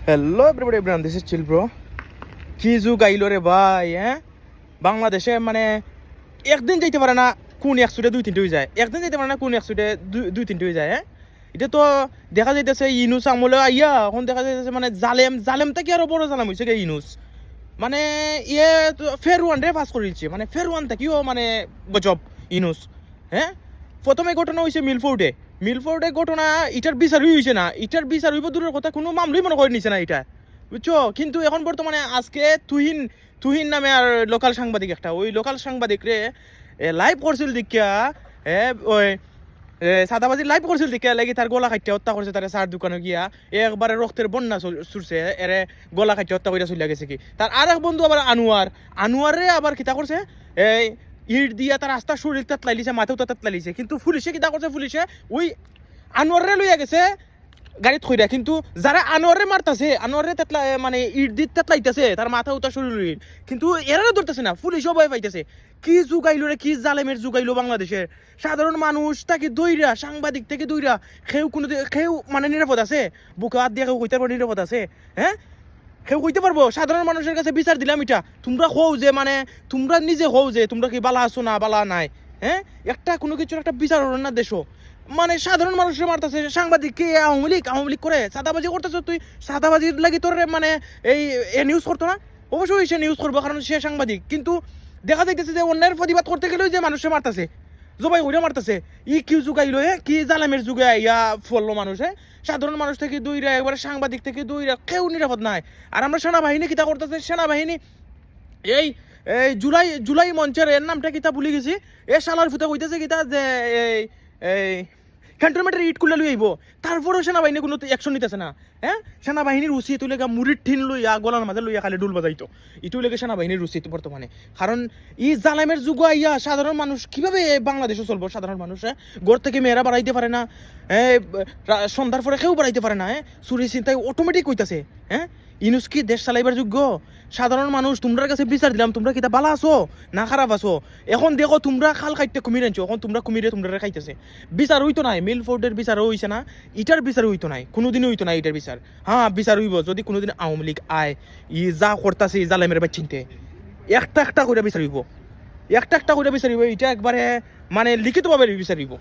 Hello everybody everyone, this is chill bro. কি যুগ আইলো রে ভাই, হ্যাঁ? বাংলাদেশে মানে একদিন যাইতে পারে না কোন একশোটে দুই তিনটে হয়ে যায়, একদিন যাইতে পারে না কোন একশোটে দুই তিনটে হয়ে যায়, হ্যাঁ? এটা তো দেখা যাইতেছে ইনুস আমলে আইয়া এখন দেখা যাইতেছে মানে জালেমটা কি আরো বড় জালাম হয়েছে গে ইনুস। মানে ইয়ে তো ফেরওয়ান রে পাস করে দিচ্ছে, মানে ফেরওয়ান থাকিও মানে গজব ইনুস, হ্যাঁ? প্রথমে ঘটনা হয়েছে মিলফোর্ডে ঘটনা, ইটার বিচারই হয়েছে না, ইটার বিচার হইব দূরের কথা, কোনো মামলাই মনে করে নিছে না এটা, বুঝছো? কিন্তু এখন বর্তমানে আজকে তুহিন তুহিন নামে আর লোকাল সাংবাদিক একটা, ওই লোকাল সাংবাদিক রে লাইভ করছিল দেখিয়া, ওই সাদাবাজি লাইভ করছিল দেখিয়া লাগি তার গলা কাটতে হত্যা করছে, তার চার দোকানে গিয়া একবারে রক্তের বন্যা চুরছে, এরে গলা কাটতে হত্যা করে চলে গেছে কি। তার আর এক বন্ধু আবার আনোয়ারে আবার কিতা করছে, এই ইট দিয়া তার রাস্তা শরীর তাতলাইছে, মাথাও তাতলাইছে, কিন্তু পুলিশে কিতা করছে, পুলিশে ওই আনোয়ারে লইয়া গেছে গাড়িত খইরা, কিন্তু যারা আনোয়ারে মারতাছে, আনোয়ারে তেতলা মানে ইট দি তেতলাইতেছে তার মাথা উতা শরীর, কিন্তু এরাও ধরতেছে না, পুলিশও ভয় পাইতেছে। কি যুগাইলো রে, কি জালেমের যুগাইলো বাংলাদেশের। সাধারণ মানুষ তাকে দইরা, সাংবাদিক থেকে দইরা, কেউ মানে নিরাপদ আছে? বুকে হাত দিয়ে কেউ কইতে পারবো নিরাপদ আছে? হ্যাঁ, কেউ কইতে পারবো? সাধারণ মানুষের কাছে বিচার দিলাম এটা, তোমরা হও যে মানে তোমরা নিজে হও যে তোমরা কি বালা আছো না বালা নাই, হ্যাঁ? একটা কোনো কিছুর একটা বিচার হলো না দেশও, মানে সাধারণ মানুষের মারতেছে। সাংবাদিক কে আওয়ামী লীগ করে সাদাবাজি করতেছ, তুই সাদাবাজির লাগি তোর মানে এই নিউজ করতো না? অবশ্যই সে নিউজ করবো, কারণ সে সাংবাদিক। কিন্তু দেখা যাইতেছে যে অন্যের প্রতিবাদ করতে গেলেও যে মানুষের মারতেছে, জবাই হইয়া মারতেছে। কি যুগাইলো, কি জালামের যুগে ইয়া ফললো মানুষে। সাধারণ মানুষ থেকে দুইরা, একবারে সাংবাদিক থেকে দুইরা, কেউ নিরাপদ নাই। আর আমরা সেনাবাহিনী কিতা করতেছে, সেনাবাহিনী এই এই জুলাই মঞ্চের এর নামটা কিতা ভুলে গেছি, এ শালার ফুতে কইতেছে কিতা যে এই এই ক্যান্টনমেন্টের ইট খুলে লই আইব, তারপরেও সেনাবাহিনী কোনো অ্যাকশন নিতেছে না। হ্যাঁ, সেনাবাহিনীর উচিত তুই লেগে মুড়ির ঠিন লইয়া গলার মাঝে লইয়া খালি ডুল বাজাইতো, ইটুই লেগে সেনাবাহিনীর উচিত বর্তমানে। কারণ ই জালামের যুগ আইয়া সাধারণ মানুষ কিভাবে বাংলাদেশে চলবো? সাধারণ মানুষ ঘর থেকে মেয়েরা বাড়াইতে পারে না, সন্ধ্যার পরে কেউ বাড়াইতে পারে না, চুরি চিন্তায় অটোমেটিক হইতাছে। হ্যাঁ, ইনুস কি দেশ চালাইবার যোগ্য? সাধারণ মানুষ তোমরা কাছে বিচার দিলাম, তোমরা কিতা বালা আছো না খারাপ আছো? এখন দেখো তোমরা খাল খাইতে কুমির আনছো, এখন তোমরা কুমিরে তোমরা খাইতেছে। বিচার হইতো নাই, মিলফোর্ডের বিচারও হইছে না, ইটার বিচার হইতো নাই, কোনোদিনও হইতো না ইটার বিচার। হ্যাঁ, বিচার হইব যদি কোনোদিন আওয়ামী লীগ আয়, ই যা করতেছে জালেমের বাচ্চিনতে একটা করে বিচার হইব, একটা করে বিচার হইব। এটা একবারে মানে লিখিতভাবে বিচার হইব।